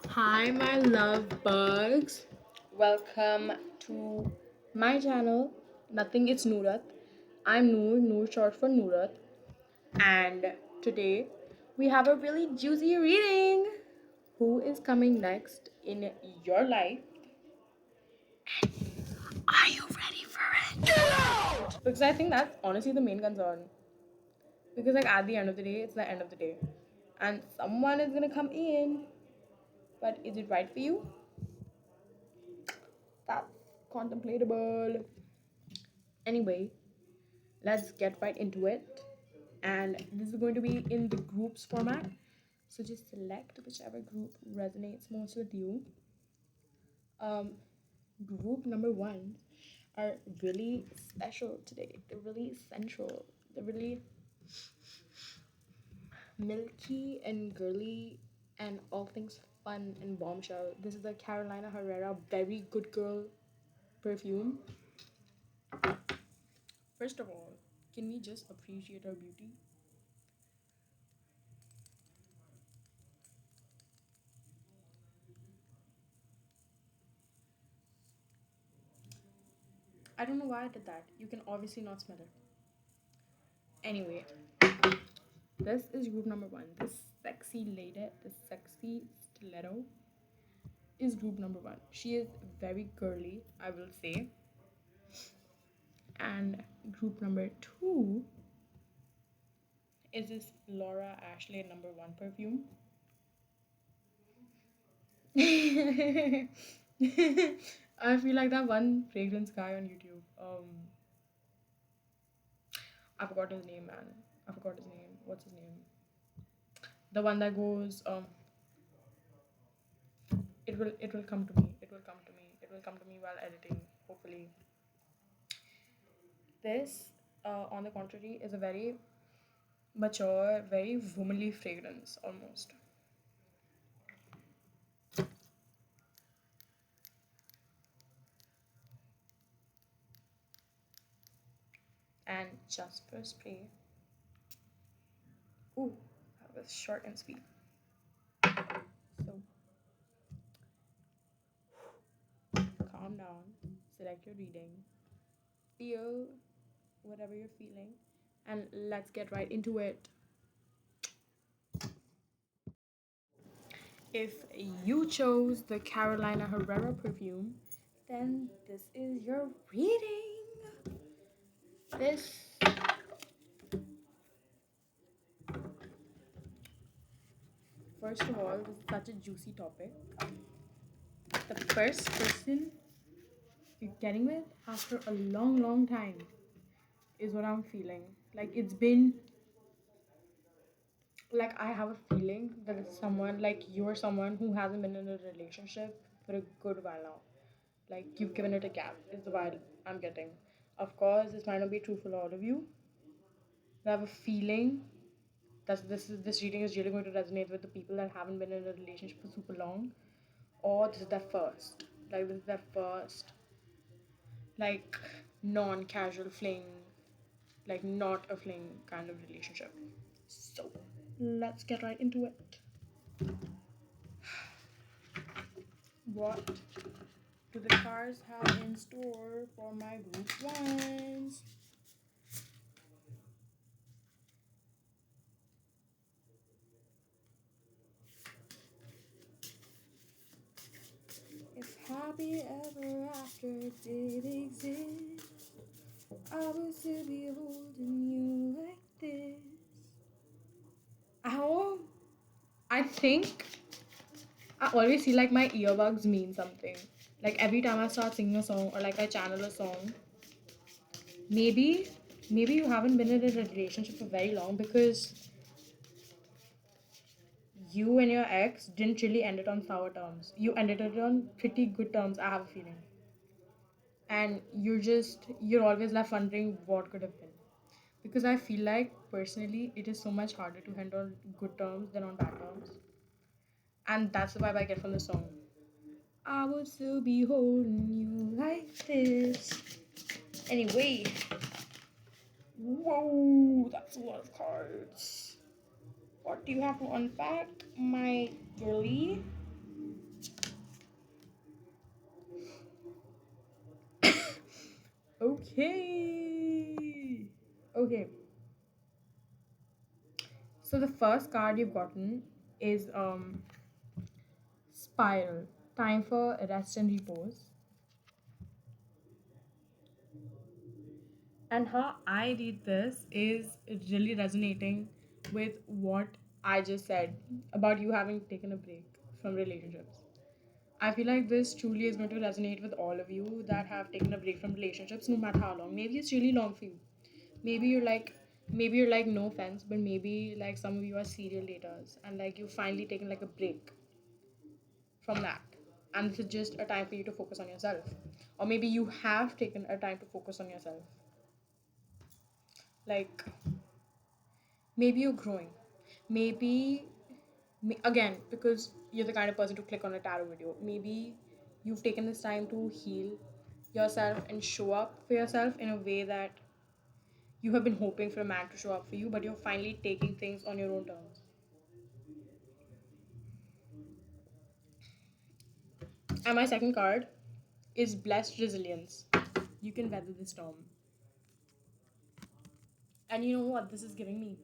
Hi, my love bugs. Welcome to my channel. Nothing is Noorat. I'm Noor short for Noorat. And today we have a really juicy reading. Who is coming next in your life? Are you ready for it? Because I think that's honestly the main concern. Because, like, at the end of the day, it's the end of the day. And someone is gonna come in. But is it right for you? That's contemplatable. Anyway, let's get right into it. And this is going to be in the groups format. So just select whichever group resonates most with you. Um, Group number one are really special today. They're really central. They're really milky and girly and all things fun and bombshell. This is the Carolina Herrera Very Good Girl perfume. First of all, can we just appreciate our beauty? I don't know why I did that. You can obviously not smell it. Anyway, this is group number one. This sexy lady, this sexy stiletto is group number one. She is very girly, I will say. And group number two is this Laura Ashley number one perfume. I feel like that one fragrance guy on YouTube. I forgot his name, man. I forgot his name. What's his name? The one that goes, it will come to me. It will come to me. It will come to me while editing, hopefully. This, on the contrary, is a very mature, very womanly fragrance almost. And just for spray, ooh, that was short and sweet. So calm down, select your reading, feel whatever you're feeling, and let's get right into it. If you chose the Carolina Herrera perfume, then this is your reading. This First of all, this is such a juicy topic. The first person you're getting with after a long, long time is what I'm feeling. Like it's been like I have a feeling that it's someone like you're someone who hasn't been in a relationship for a good while now. Like you've given it a gap, is the vibe I'm getting. Of course, this might not be true for all of you. But I have a feeling that this reading is really going to resonate with the people that haven't been in a relationship for super long, or this is their first. Like this is their first like non-casual fling, like not a fling kind of relationship. So let's get right into it. What do the cards have in store for my group ones? If happy ever after did exist, I would still be holding you like this. Oh, I think I always feel like my earbuds mean something. Like every time I start singing a song or like I channel a song, maybe maybe you haven't been in a relationship for very long because you and your ex didn't really end it on sour terms. You ended it on pretty good terms, I have a feeling. And you're always left wondering what could have been. Because I feel like personally it is so much harder to handle on good terms than on bad terms. And that's the vibe I get from the song. I would still be holding you like this. Anyway, whoa, that's a lot of cards. What do you have to unpack, my girly? first card you've gotten is Spiral. Time for rest and repose. And how I read this is really resonating with what I just said about you having taken a break from relationships. I feel like this truly is going to resonate with all of you that have taken a break from relationships, no matter how long. Maybe it's really long for you. Maybe you're like, maybe you're like, no offense, but maybe like some of you are serial daters and like you've finally taken like a break from that. And this is just a time for you to focus on yourself. Or maybe you have taken a time to focus on yourself. Like maybe you're growing. Maybe, again, because you're the kind of person to click on a tarot video, maybe you've taken this time to heal yourself and show up for yourself in a way that you have been hoping for a man to show up for you, but you're finally taking things on your own terms. And my second card is Blessed Resilience. You can weather the storm. And you know what this is giving me?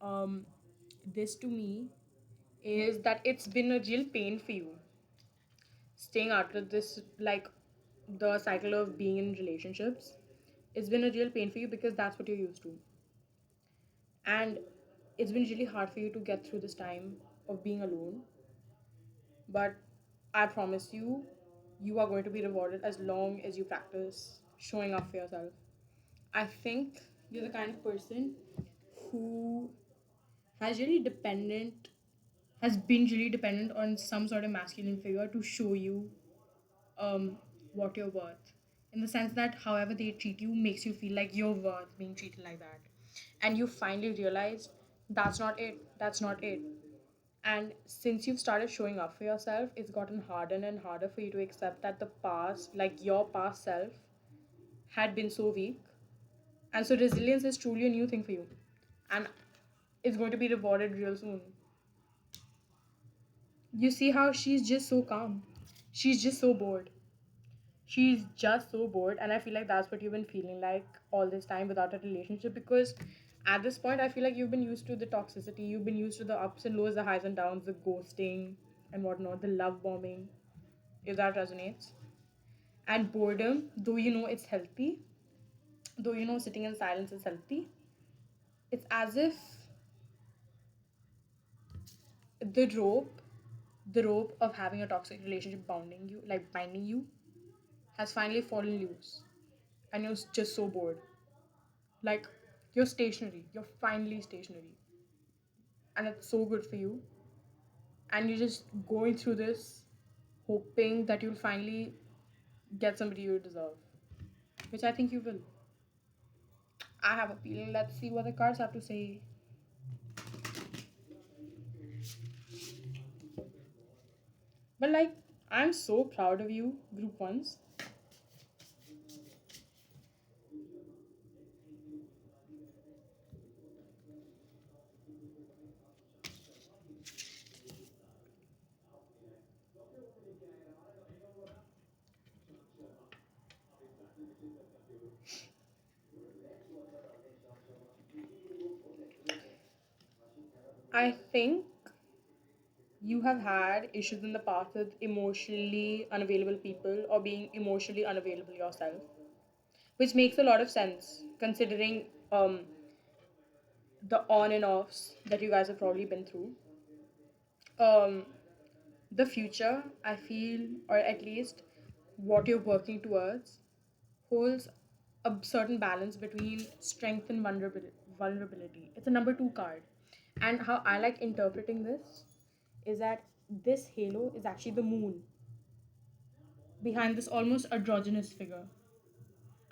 Um, this to me is that it's been a real pain for you staying out of this, like the cycle of being in relationships. It's been a real pain for you because that's what you're used to. And it's been really hard for you to get through this time of being alone. But I promise you, you are going to be rewarded as long as you practice showing up for yourself. I think you're the kind of person who has really dependent has been really dependent on some sort of masculine figure to show you um what you're worth, in the sense that however they treat you makes you feel like you're worth being treated like that. And you finally realize that's not it. And since you've started showing up for yourself, it's gotten harder and harder for you to accept that the past, like your past self, had been so weak. And so resilience is truly a new thing for you. And it's going to be rewarded real soon. You see how she's just so calm. She's just so bored. She's just so bored. And I feel like that's what you've been feeling like all this time without a relationship, because at this point, I feel like you've been used to the toxicity. You've been used to the ups and lows, the highs and downs, the ghosting and whatnot, the love bombing, if that resonates. And boredom, though you know it's healthy, though you know sitting in silence is healthy, it's as if the rope, the rope of having a toxic relationship bounding you, like binding you, has finally fallen loose. And you're just so bored. Like, you're stationary. You're finally stationary. And it's so good for you. And you're just going through this, hoping that you'll finally get somebody you deserve. Which I think you will. I have a feeling. Let's see what the cards have to say. But like, I'm so proud of you, group ones. I think you have had issues in the past with emotionally unavailable people or being emotionally unavailable yourself, which makes a lot of sense considering the on and offs that you guys have probably been through. Um, the future, I feel, or at least what you're working towards, holds a certain balance between strength and vulnerability. It's a number two card. And how I like interpreting this is that this halo is actually the moon behind this almost androgynous figure.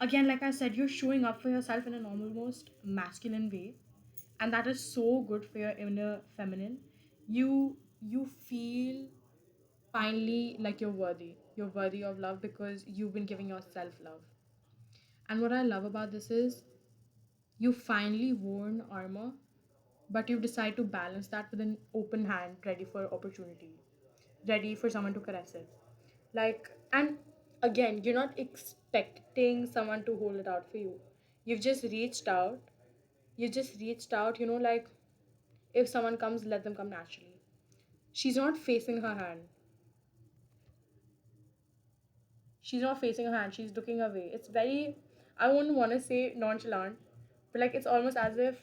Again, like I said, you're showing up for yourself in an almost masculine way, and that is so good for your inner feminine. You feel finally like you're worthy. You're worthy of love because you've been giving yourself love. And what I love about this is you finally worn armor, but you decide to balance that with an open hand, ready for opportunity, ready for someone to caress it. Like, and again, you're not expecting someone to hold it out for you. You've just reached out. You just reached out, like If someone comes, let them come naturally. She's not facing her hand. She's not facing her hand. She's looking away. It's very, I wouldn't want to say nonchalant, but like it's almost as if,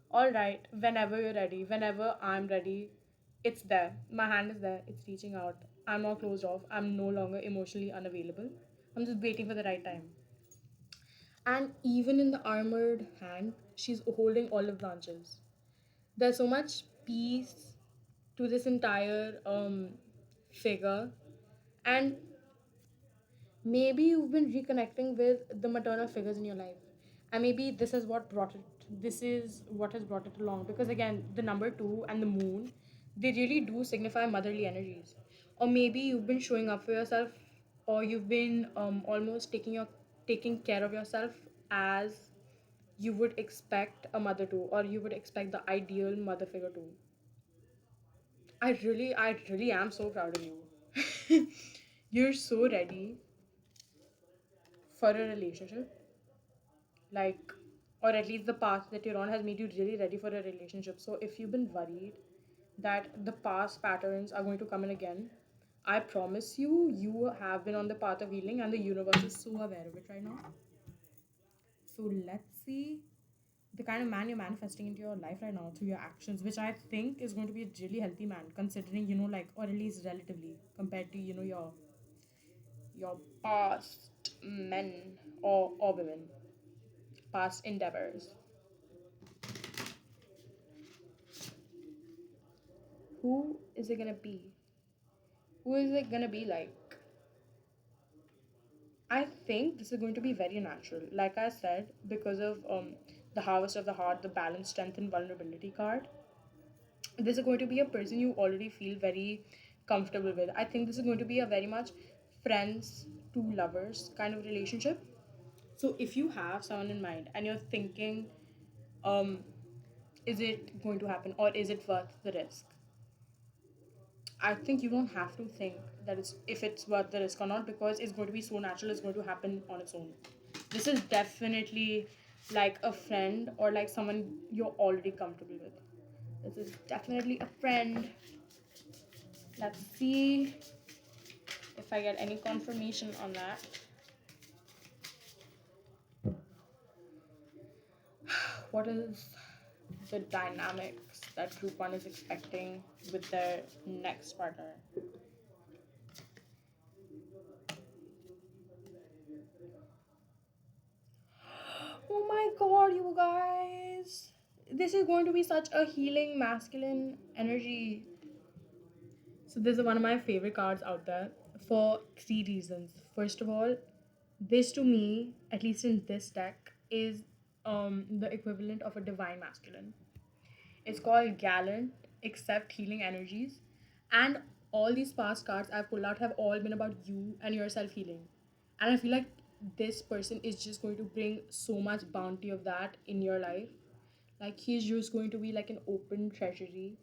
all right, whenever you're ready, whenever I'm ready, it's there. My hand is there. It's reaching out. I'm not closed off. I'm no longer emotionally unavailable. I'm just waiting for the right time. And even in the armored hand, she's holding olive branches. There's so much peace to this entire figure. And maybe you've been reconnecting with the maternal figures in your life. And maybe this is what has brought it along. Because again, the number two and the moon, they really do signify motherly energies. Or maybe you've been showing up for yourself, or you've been almost taking care of yourself as you would expect a mother to, or you would expect the ideal mother figure to. I really am so proud of you. You're so ready for a relationship, like, or at least the path that you're on has made you really ready for a relationship. So if you've been worried that the past patterns are going to come in again, I promise you, you have been on the path of healing, and the universe is so aware of it right now. So let's see the kind of man you're manifesting into your life right now through your actions, which I think is going to be a really healthy man, considering, like, or at least relatively compared to, your past men or women, past endeavors. Who is it gonna be? Who is it gonna be like? I think this is going to be very natural. Like I said, because of the harvest of the heart, the balance, strength, and vulnerability card. This is going to be a person you already feel very comfortable with. I think this is going to be a very much friends to lovers kind of relationship. So if you have someone in mind and you're thinking, um, is it going to happen or is it worth the risk? I think you don't have to think that it's if it's worth the risk or not, because it's going to be so natural, it's going to happen on its own. This is definitely like a friend or like someone you're already comfortable with. This is definitely a friend. Let's see if I get any confirmation on that. What is the dynamics that group one is expecting with their next partner? Oh my god, you guys. This is going to be such a healing masculine energy. So, this is one of my favorite cards out there for three reasons. First of all, this to me, at least in this deck, is the equivalent of a divine masculine. It's called Gallant, Accept Healing Energies. And all these past cards I've pulled out have all been about you and your self healing. And I feel like this person is just going to bring so much bounty of that in your life. Like he's just going to be like an open treasury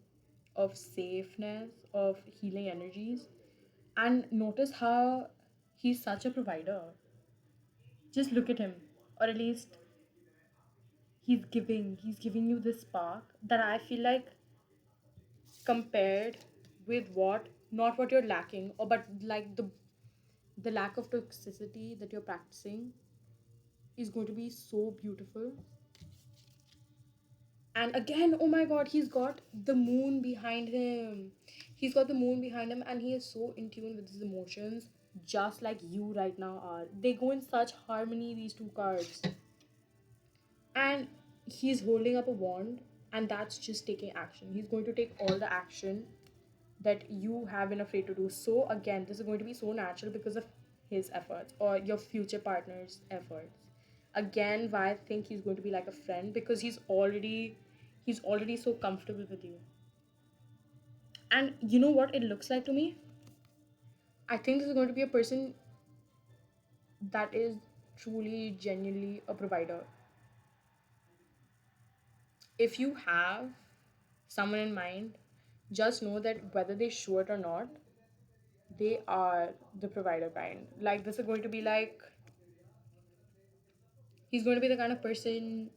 of safeness, of healing energies. And notice how he's such a provider. Just look at him. Or at least he's giving you this spark that I feel like, compared with what, not what you're lacking, or but like the lack of toxicity that you're practicing is going to be so beautiful. And again, oh my god, he's got the moon behind him. He's got the moon behind him, and he is so in tune with his emotions, just like you right now are. They go in such harmony, these two cards. And he's holding up a wand, and that's just taking action. He's going to take all the action that you have been afraid to do. So again, this is going to be so natural because of his efforts or your future partner's efforts. Again, why I think he's going to be like a friend, because he's already so comfortable with you. And you know what it looks like to me? I think this is going to be a person that is truly genuinely a provider. If you have someone in mind, just know that whether they show it or not, they are the provider kind. Like this is going to be like, he's going to be the kind of person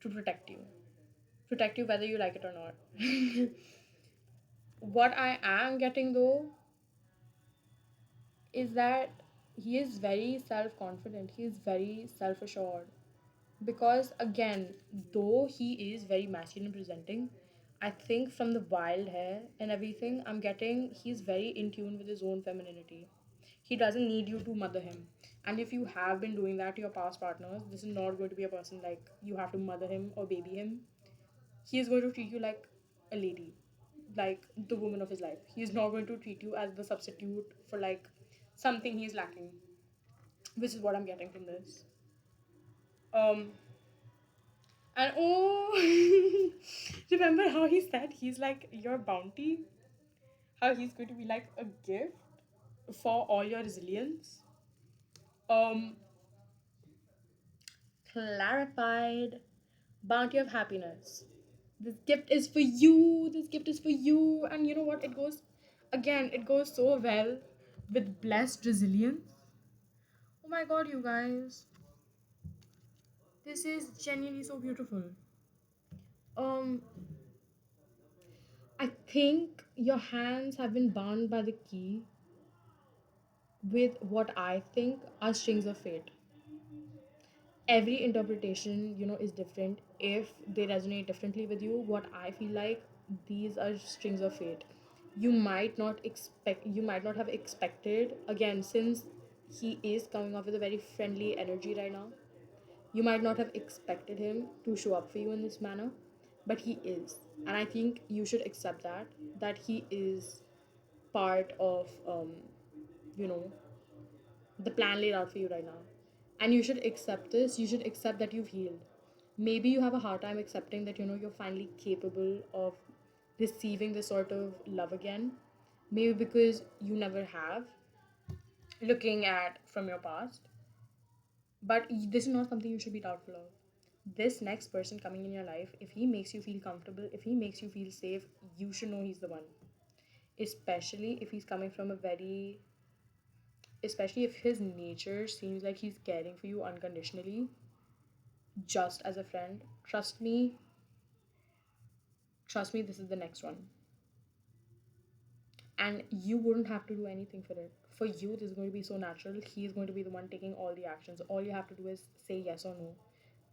to protect you. protect you whether you like it or not. What I am getting though is that he is very self confident, he is very self assured. Because again, though he is very masculine presenting, I think from the wild hair and everything, I'm getting he's very in tune with his own femininity. He doesn't need you to mother him. And if you have been doing that to your past partners, this is not going to be a person like you have to mother him or baby him. He is going to treat you like a lady, like the woman of his life. He is not going to treat you as the substitute for like something he's lacking, which is what I'm getting from this. Um, and oh, remember how he said he's like your bounty? How he's going to be like a gift for all your resilience? Um, Clarified. Bounty of happiness. This gift is for you. This gift is for you. And you know what? It goes, again, it goes so well with blessed resilience. Oh my god, you guys. This is genuinely so beautiful. Um, I think your hands have been bound by the key with what I think are strings of fate. Every interpretation, is different. If they resonate differently with you, what I feel like, these are strings of fate. You might not have expected, again, since he is coming off with a very friendly energy right now, you might not have expected him to show up for you in this manner, but he is. And I think you should accept that he is part of you know the plan laid out for you right now. And you should accept this. You should accept that you've healed. Maybe you have a hard time accepting that you're finally capable of receiving this sort of love again. Maybe because you never have, looking at from your past. But this is not something you should be doubtful of. This next person coming in your life, if he makes you feel comfortable, if he makes you feel safe, you should know he's the one. Especially if he's coming from a very, especially if his nature seems like he's caring for you unconditionally, just as a friend. Trust me, this is the next one. And you wouldn't have to do anything for it. For you, this is going to be so natural. He's going to be the one taking all the actions. All you have to do is say yes or no.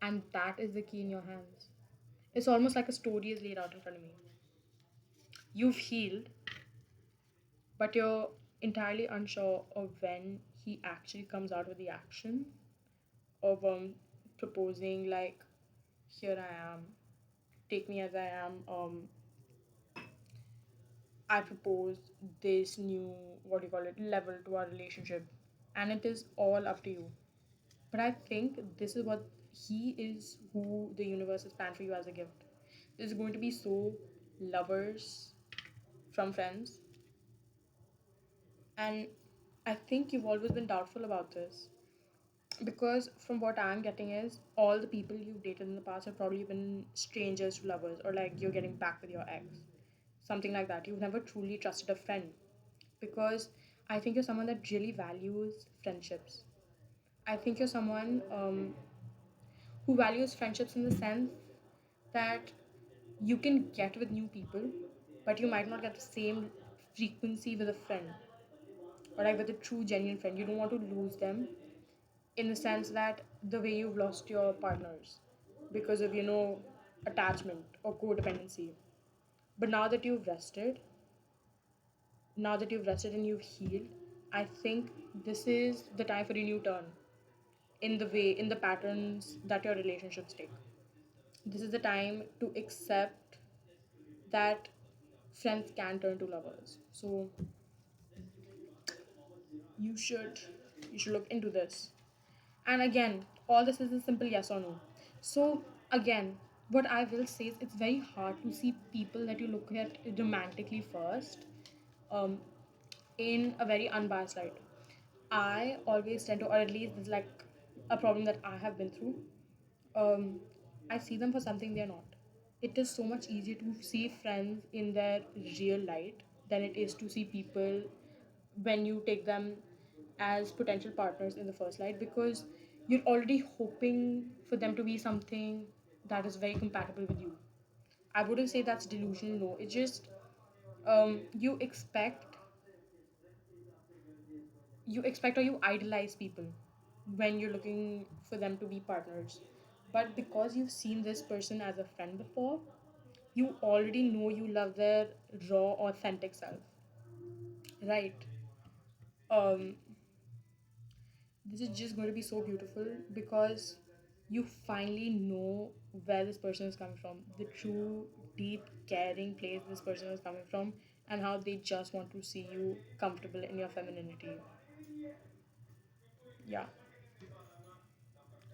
And that is the key in your hands. It's almost like a story is laid out in front of me. You've healed, but you're entirely unsure of when he actually comes out with the action of proposing, like, here I am, take me as I am. I propose this new, what do you call it, level to our relationship, and it is all up to you. But I think this is what he is, who the universe has planned for you as a gift. This is going to be so lovers from friends, and I think you've always been doubtful about this because from what I'm getting is all the people you've dated in the past have probably been strangers to lovers, or like you're getting back with your ex, something like that. You've never truly trusted a friend because I think you're someone that really values friendships. I think you're someone who values friendships in the sense that you can get with new people, but you might not get the same frequency with a friend, or like with a true, genuine friend. You don't want to lose them in the sense that the way you've lost your partners because of, attachment or codependency. But now that you've rested and you've healed, I think this is the time for a new turn in the patterns that your relationships take. This is the time to accept that friends can turn to lovers. So you should you should look into this. And again, all this is a simple yes or no. So again, what I will say is it's very hard to see people that you look at romantically first, um, in a very unbiased light. I always tend to, or at least this is like a problem that I have been through. Um, I see them for something they're not. It is so much easier to see friends in their real light than it is to see people when you take them as potential partners in the first light, because you're already hoping for them to be something that is very compatible with you. I wouldn't say that's delusional, no. It's just you expect or you idolize people when you're looking for them to be partners. But because you've seen this person as a friend before, you already know you love their raw, authentic self, right? Um, this is just going to be so beautiful because you finally know where this person is coming from, the true, deep, caring place this person is coming from, and how they just want to see you comfortable in your femininity. Yeah.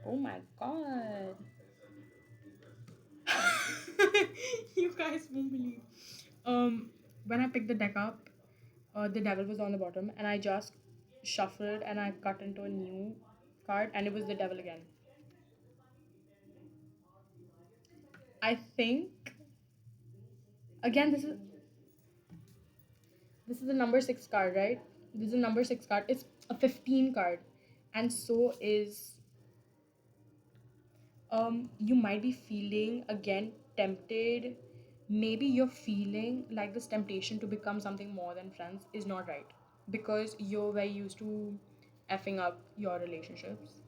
Oh my god. You guys won't believe. Um, when I picked the deck up, the devil was on the bottom, and I just shuffled and I cut into a new card, and it was the devil again. I think again this is the number six card, right? This is a number six card. It's a 15 card, and so is you might be feeling again tempted. Maybe you're feeling like this temptation to become something more than friends is not right because you're very used to effing up your relationships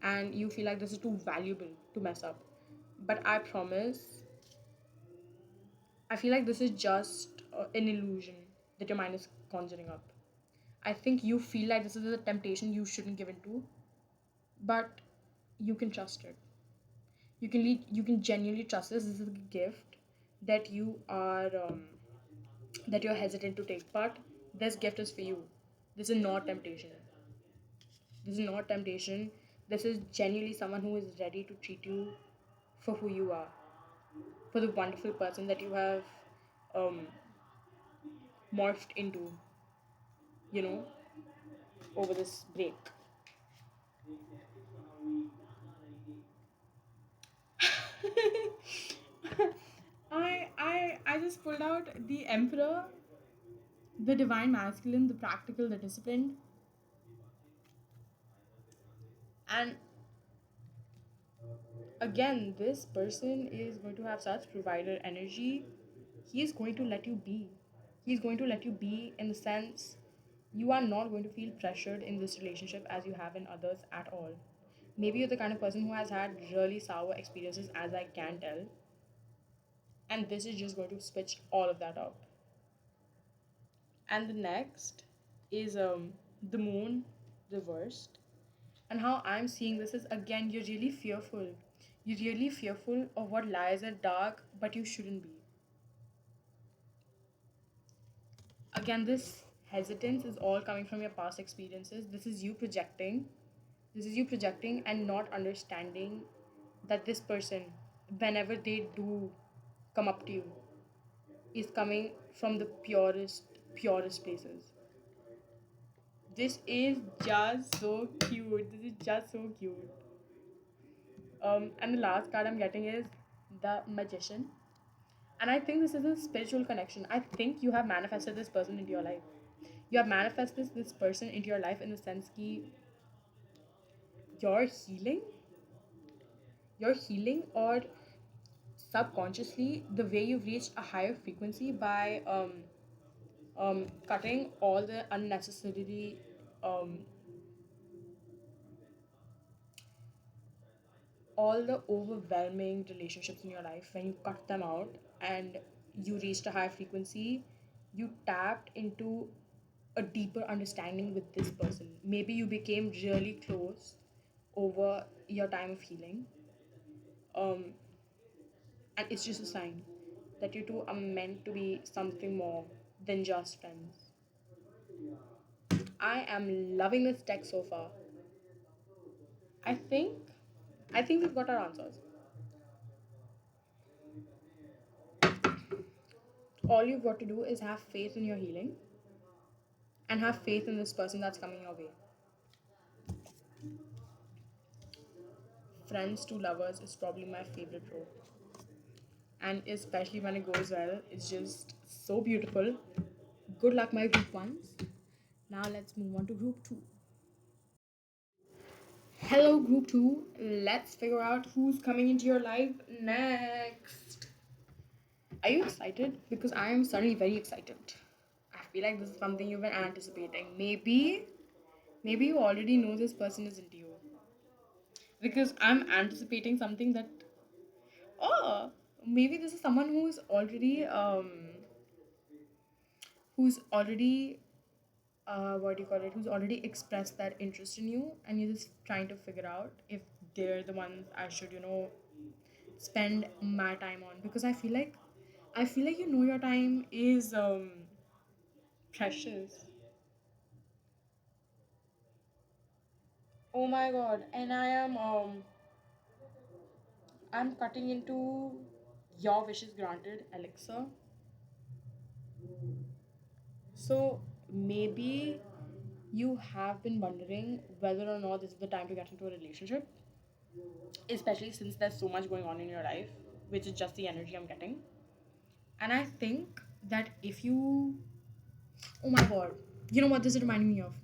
and you feel like this is too valuable to mess up. But I promise, I feel like this is just an illusion that your mind is conjuring up. I think you feel like this is a temptation you shouldn't give into, but you can trust it. You can genuinely trust this. This is a gift that that you're hesitant to take, but this gift is for you. This is not temptation. This is not temptation. This is genuinely someone who is ready to treat you for who you are, for the wonderful person that you have um, morphed into, you know, over this break. I just pulled out the Emperor, the divine masculine, the practical, the disciplined, and again, this person is going to have such provider energy. He is going to let you be. He's going to let you be in the sense you are not going to feel pressured in this relationship as you have in others at all. Maybe you're the kind of person who has had really sour experiences, as I can tell, and this is just going to switch all of that out. And the next is the moon reversed. And how I'm seeing this is again, you're really fearful. You're really fearful of what lies at dark, but you shouldn't be. Again, this hesitance is all coming from your past experiences. This is you projecting. This is you projecting and not understanding that this person, whenever they do come up to you, is coming from the purest places. This is just so cute. This is just so cute. And the last card I'm getting is the Magician. And I think this is a spiritual connection. I think you have manifested this person into your life. You have manifested this person into your life in the sense that you're healing, you're healing, or subconsciously, the way you've reached a higher frequency by cutting um, all the overwhelming relationships in your life, when you cut them out and you reached a higher frequency, you tapped into a deeper understanding with this person. Maybe you became really close over your time of healing, um, and it's just a sign that you two are meant to be something more than just friends. I am loving this deck so far. I think I think we've got our answers. All you've got to do is have faith in your healing and have faith in this person that's coming your way. Friends to lovers is probably my favorite role. And especially when it goes well, it's just so beautiful. Good luck, my group ones. Now let's move on to group two. Hello, group two. Let's figure out who's coming into your life next. Are you excited? Because I am suddenly very excited. I feel like this is something you've been anticipating. Maybe you already know this person is into you. Because I'm anticipating something that, oh, maybe this is someone who's already what do you call it, who's already expressed that interest in you, and you're just trying to figure out if they're the ones I should, spend my time on. Because I feel like your time is precious. Oh my god. And I'm cutting into your wishes granted elixir. So maybe you have been wondering whether or not this is the time to get into a relationship, especially since there's so much going on in your life, which is just the energy I'm getting. And I think that if you, oh my god, you know what this is reminding me of?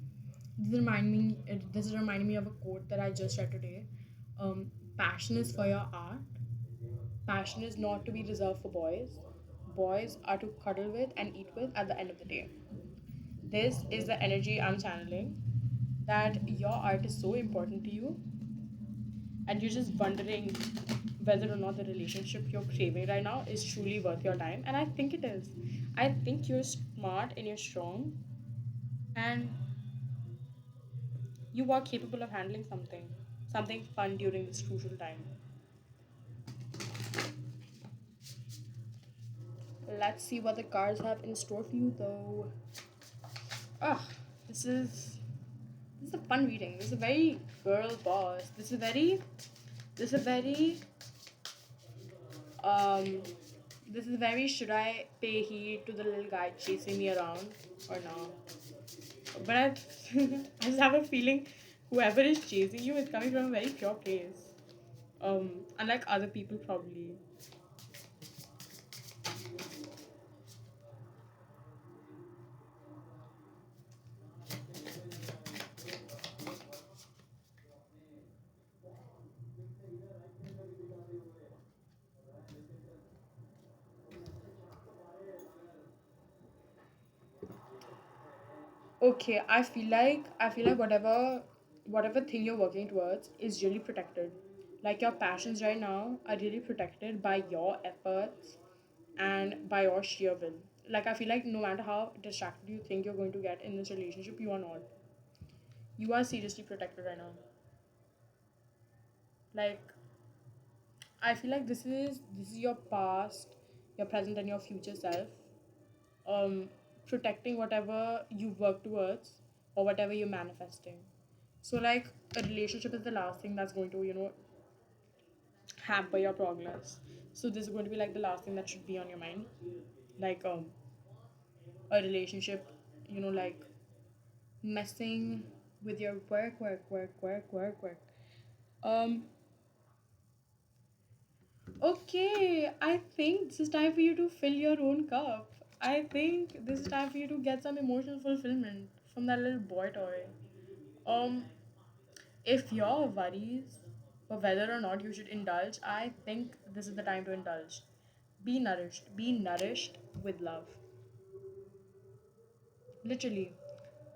This is reminding me of a quote that I just read today. Passion is for your art. Passion is not to be reserved for boys. Boys are to cuddle with and eat with at the end of the day. This is the energy I'm channeling. That your art is so important to you, and you're just wondering whether or not the relationship you're craving right now is truly worth your time. And I think it is. I think you're smart and you're strong, and you are capable of handling something fun during this crucial time. Let's see what the cards have in store for you, though. Ah, this is this is a fun reading. This is a very girl boss. This is very um this is very, should I pay heed to the little guy chasing me around or not? But I just have a feeling whoever is chasing you is coming from a very pure place. Unlike other people probably. Okay, I feel like whatever thing you're working towards is really protected. Like your passions right now are really protected by your efforts and by your sheer will. Like I feel like no matter how distracted you think you're going to get in this relationship, you are not. You are seriously protected right now. Like I feel like this is your past, your present, and your future self. Um, Protecting whatever you work towards or whatever you're manifesting. So like a relationship is the last thing that's going to, hamper your progress. So this is going to be like the last thing that should be on your mind. Like a relationship, like messing with your work. Um okay, I think this is time for you to fill your own cup. I think this is time for you to get some emotional fulfillment from that little boy toy. Um if your worries for whether or not you should indulge, I think this is the time to indulge. Be nourished. Be nourished with love. Literally.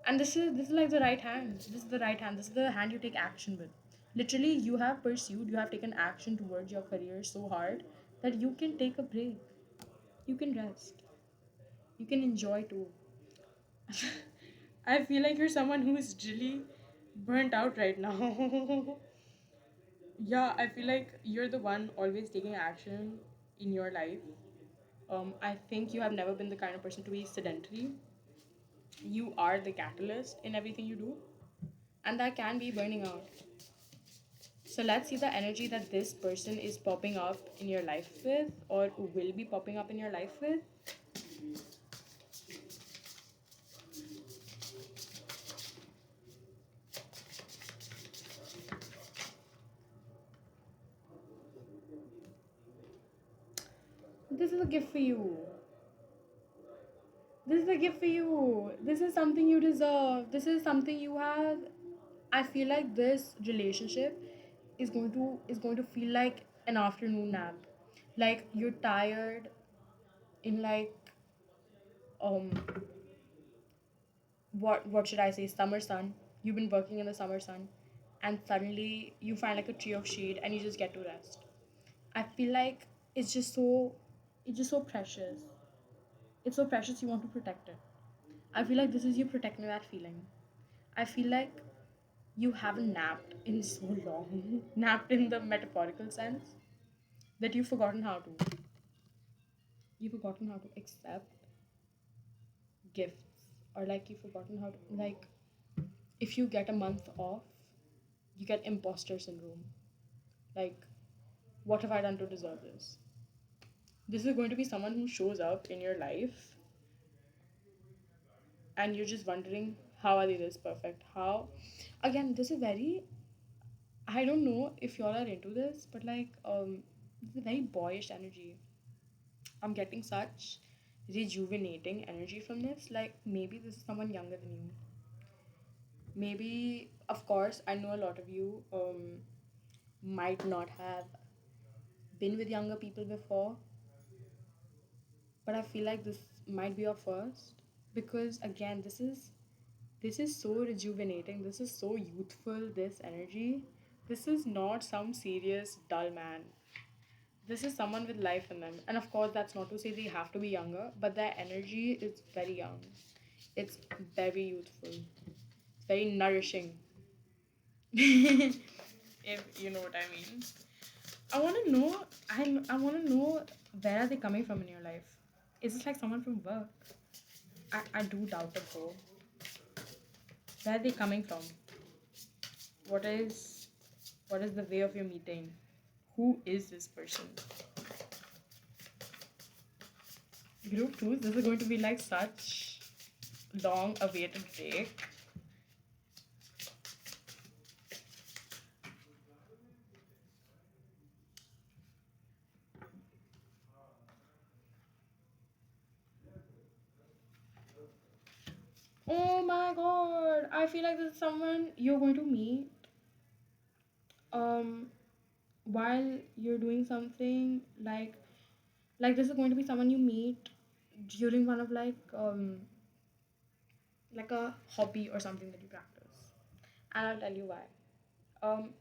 And this is like the right hand. This is the right hand. This is the hand you take action with. Literally, you have taken action towards your career so hard that you can take a break. You can rest. You can enjoy too. I feel like you're someone who is really burnt out right now. Yeah, I feel like you're the one always taking action in your life. I think you have never been the kind of person to be sedentary. You are the catalyst in everything you do, and that can be burning out. So let's see the energy that this person is popping up in your life with, or will be popping up in your life with. This is a gift for you. This is a gift for you. This is something you deserve. This is something you have. I feel like this relationship is going to feel like an afternoon nap. Like you're tired, in like um what should I say, summer sun. You've been working in the summer sun, and suddenly you find like a tree of shade and you just get to rest. I feel like it's just so it's just so precious. It's so precious you want to protect it. I feel like this is you protecting that feeling. I feel like you haven't napped in so long, napped in the metaphorical sense, that you've forgotten how to accept gifts, or like you've forgotten how to, like, if you get a month off, you get imposter syndrome. Like, what have I done to deserve this? This is going to be someone who shows up in your life, and you're just wondering, how are they this perfect? How? Again, this is very, I don't know if y'all are into this, but like, this is a very boyish energy. I'm getting such rejuvenating energy from this. Like, maybe this is someone younger than you. Maybe, of course, I know a lot of you might not have been with younger people before, but I feel like this might be your first, because again, this is so rejuvenating. This is so youthful. This energy. This is not some serious dull man. This is someone with life in them. And of course, that's not to say they have to be younger, but their energy is very young. It's very youthful. It's very nourishing. If you know what I mean. I want to know. I want to know, where are they coming from in your life? Is it like someone from work? I do doubt it though. Where are they coming from? What is what is the way of your meeting? Who is this person? Group 2, this is going to be like such long awaited break. Oh my god, I feel like this is someone you're going to meet um while you're doing something, like this is going to be someone you meet during one of like a hobby or something that you practice. And I'll tell you why. Um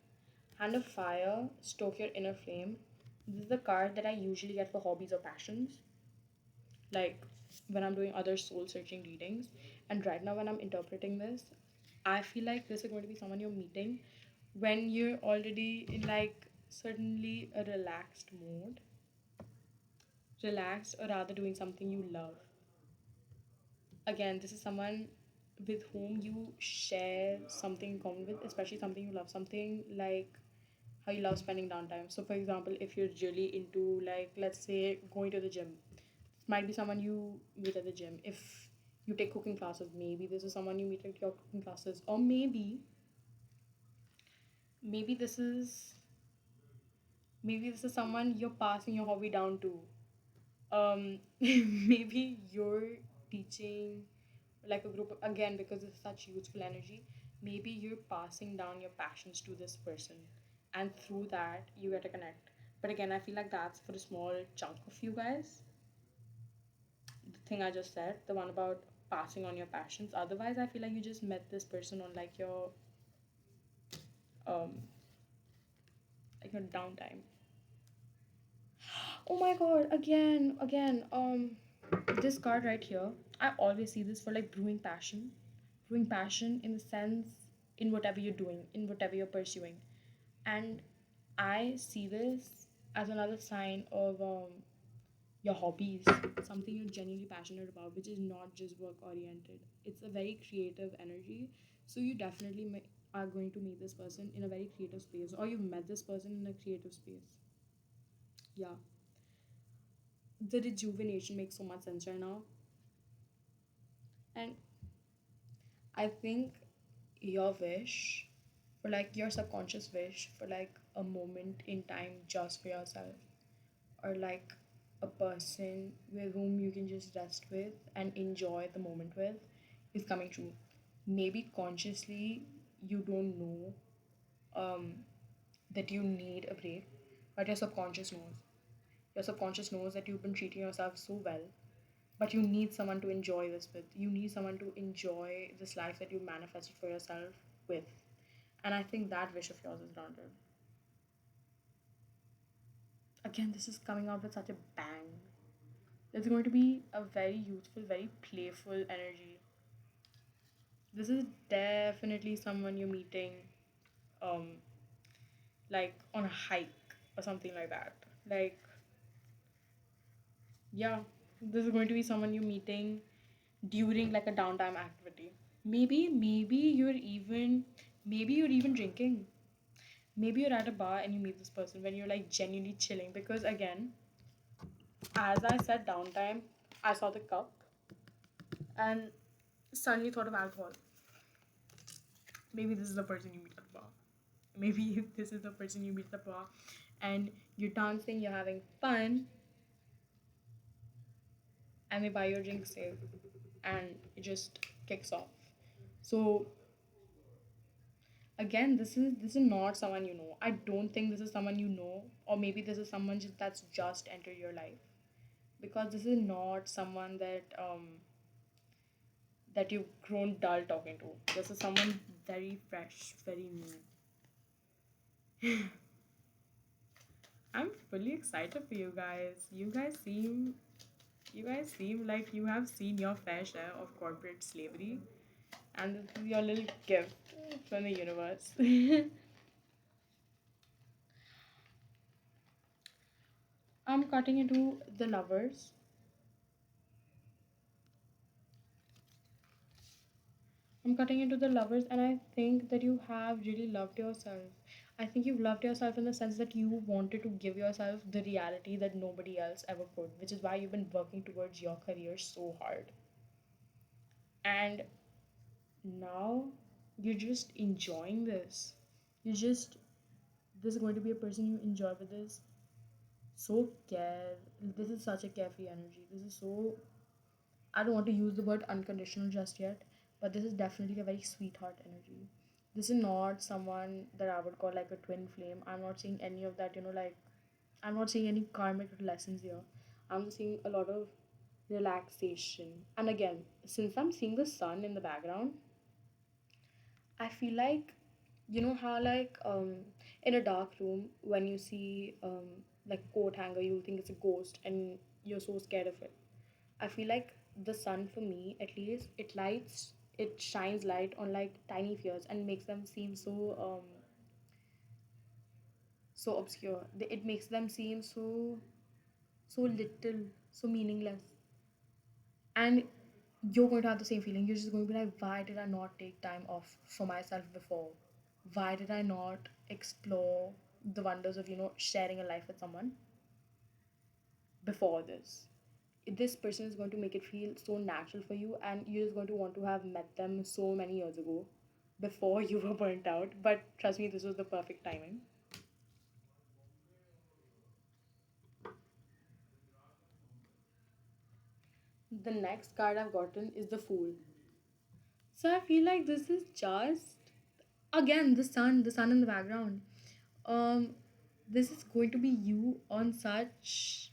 Hand of Fire, Stoke Your Inner Flame. This is the card that I usually get for hobbies or passions, like when I'm doing other soul searching readings. And right now, when I'm interpreting this, I feel like this is going to be someone you're meeting when you're already in like certainly a relaxed, or rather doing something you love. Again, this is someone with whom you share something in common with, especially something you love, something like how you love spending downtime. So, for example, if you're really into, like, let's say, going to the gym, it might be someone you meet at the gym. If you take cooking classes, maybe this is someone you meet at your cooking classes, or maybe this is someone you're passing your hobby down to. Maybe you're teaching like a group again, because it's such useful energy. Maybe you're passing down your passions to this person, and through that you get to connect. But again, I feel like that's for a small chunk of you guys. The thing I just said, the one about passing on your passions. Otherwise, I feel like you just met this person on um like your downtime. Oh my god, again, this card right here, I always see this for like brewing passion in the sense, in whatever you're doing, in whatever you're pursuing. And I see this as another sign of your hobbies, something you're genuinely passionate about, which is not just work oriented. It's a very creative energy. So you definitely are going to meet this person in a very creative space, or you've met this person in a creative space. Yeah, the rejuvenation makes so much sense right now. And I think your wish, for like your subconscious wish for like a moment in time just for yourself, or like a person with whom you can just rest with and enjoy the moment with, is coming true. Maybe consciously you don't know um, that you need a break, but your subconscious knows. Your subconscious knows that you've been treating yourself so well, but you need someone to enjoy this with. You need someone to enjoy this life that you manifested for yourself with. And I think that wish of yours is grounded. Again, this is coming out with such a bang. It's going to be a very youthful, very playful energy. This is definitely someone you're meeting, um, like on a hike or something like that. Like, yeah, this is going to be someone you're meeting during like a downtime activity. Maybe you're even drinking. Maybe you're at a bar and you meet this person when you're like genuinely chilling. Because again, as I said downtime, I saw the cup and suddenly thought of alcohol. Maybe this is the person you meet at the bar. Maybe this is the person you meet at the bar and you're dancing, you're having fun, and they buy your drink safe and it just kicks off. So again, this is not someone you know. I don't think this is someone you know, or maybe this is someone that's just entered your life, because this is not someone that you've grown dull talking to. This is someone very fresh, very new. I'm fully excited for you guys. You guys seem like you have seen your fair share of corporate slavery, and this is your little gift from the universe. I'm cutting into the lovers. I'm cutting into the lovers, and I think that you have really loved yourself. I think you've loved yourself in the sense that you wanted to give yourself the reality that nobody else ever could, which is why you've been working towards your career so hard. And now you're just enjoying this. You just, this is going to be a person you enjoy with this. So care. This is such a carefree energy. This is so, I don't want to use the word unconditional just yet, but this is definitely a very sweetheart energy. This is not someone that I would call like a twin flame. I'm not seeing any of that, like, I'm not seeing any karmic lessons here. I'm just seeing a lot of relaxation. And again, since I'm seeing the sun in the background, I feel like, how like in a dark room when you see like a coat hanger, you'll think it's a ghost and you're so scared of it. I feel like the sun, for me at least, it shines light on like tiny fears and makes them seem so obscure. It makes them seem so little, so meaningless. And you're going to have the same feeling. You're just going to be like, why did I not take time off for myself before? Why did I not explore the wonders of, sharing a life with someone before this? This person is going to make it feel so natural for you, and you're just going to want to have met them so many years ago before you were burnt out. But trust me, this was the perfect timing. The next card I've gotten is the Fool. So I feel like this is just, again, the sun in the background. Um, this is going to be you on such,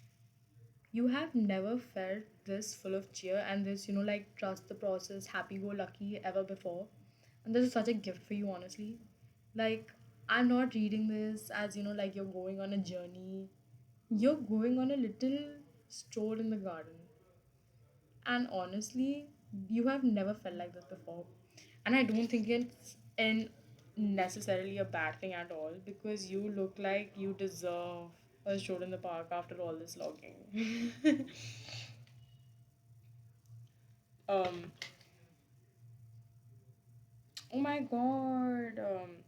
you have never felt this full of cheer and this, like trust the process, happy go lucky ever before. And this is such a gift for you, honestly. Like, I'm not reading this as, like you're going on a journey. You're going on a little stroll in the garden. And honestly, you have never felt like this before. And I don't think it's in necessarily a bad thing at all, because you look like you deserve a stroll in the park after all this logging. um oh my god.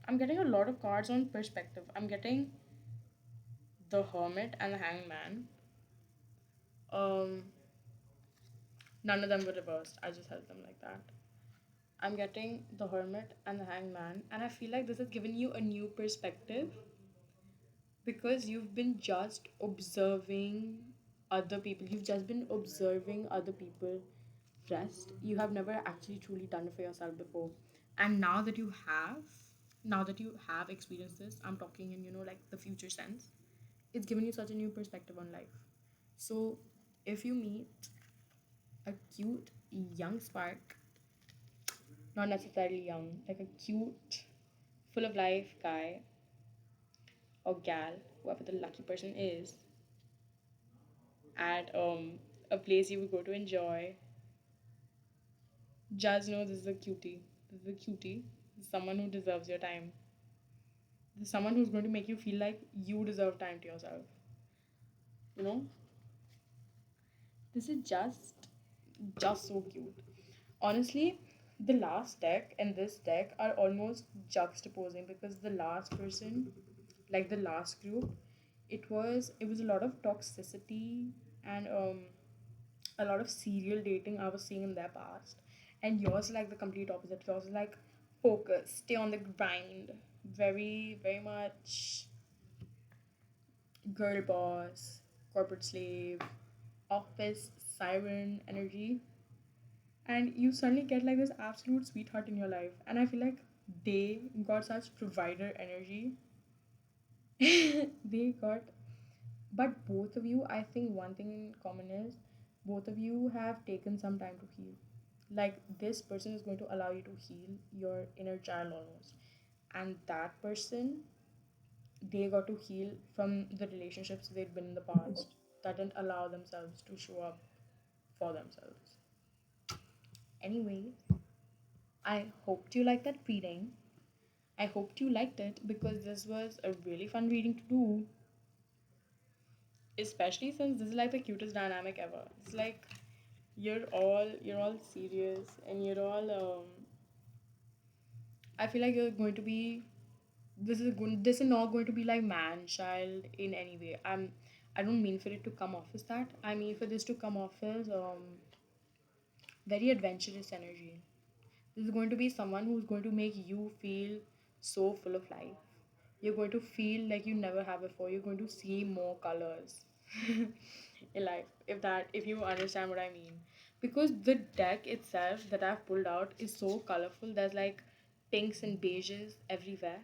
I'm getting a lot of cards on perspective. I'm getting the Hermit and the Hangman. Um, None of them were reversed. I just held them like that. I'm getting the Hermit and the Hangman, and I feel like this has given you a new perspective, because you've been just observing other people. You've just been observing other people rest. You have never actually truly done it for yourself before. And now that you have experienced this, I'm talking in, like the future sense. it's given you such a new perspective on life. So if you meet a cute young spark, not necessarily young, like a cute, full of life guy or gal, whoever the lucky person is, at a place you would go to enjoy, just know this is a cutie. This is a cutie. This is someone who deserves your time. This is someone who's going to make you feel like you deserve time to yourself. You know, this is just so cute. Honestly, the last deck and this deck are almost juxtaposing because the last person, like the last group, it was a lot of toxicity and a lot of serial dating I was seeing in their past. And yours is like the complete opposite. Yours is like focus, stay on the grind, very, very much girl boss, corporate slave, office siren energy. And you suddenly get like this absolute sweetheart in your life. And I feel like they got such provider energy. They got, but both of you, I think one thing in common is both of you have taken some time to heal. Like this person is going to allow you to heal your inner child almost. And that person, they got to heal from the relationships they'd been in the past that didn't allow themselves to show up for themselves. Anyway, I hoped you liked that reading. I hoped you liked it because this was a really fun reading to do, especially since this is like the cutest dynamic ever. It's like you're all serious and you're all I feel like you're going to be this is not going to be like man child in any way. I don't mean for it to come off as that. I mean for this to come off as very adventurous energy. This is going to be someone who's going to make you feel so full of life. You're going to feel like you never have before. You're going to see more colors in life. If you understand what I mean. Because the deck itself that I've pulled out is so colorful. There's like pinks and beiges everywhere.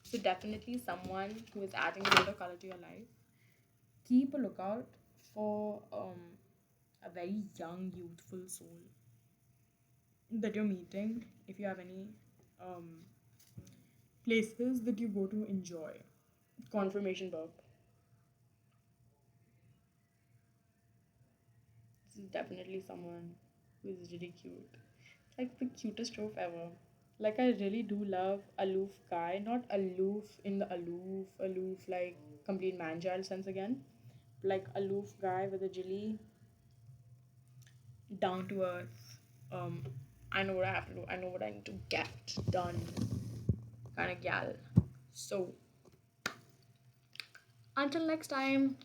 So definitely someone who is adding a lot of color to your life. Keep a lookout for a very young, youthful soul that you're meeting. If you have any um, places that you go to enjoy. Confirmation book. This is definitely someone who is really cute. Like the cutest trope ever. Like I really do love aloof guy, not aloof in the aloof like complete man child sense again. Like aloof guy with a jilly, down to earth. Um, I know what I have to do. I know what I need to get done. Kind of gal. So until next time.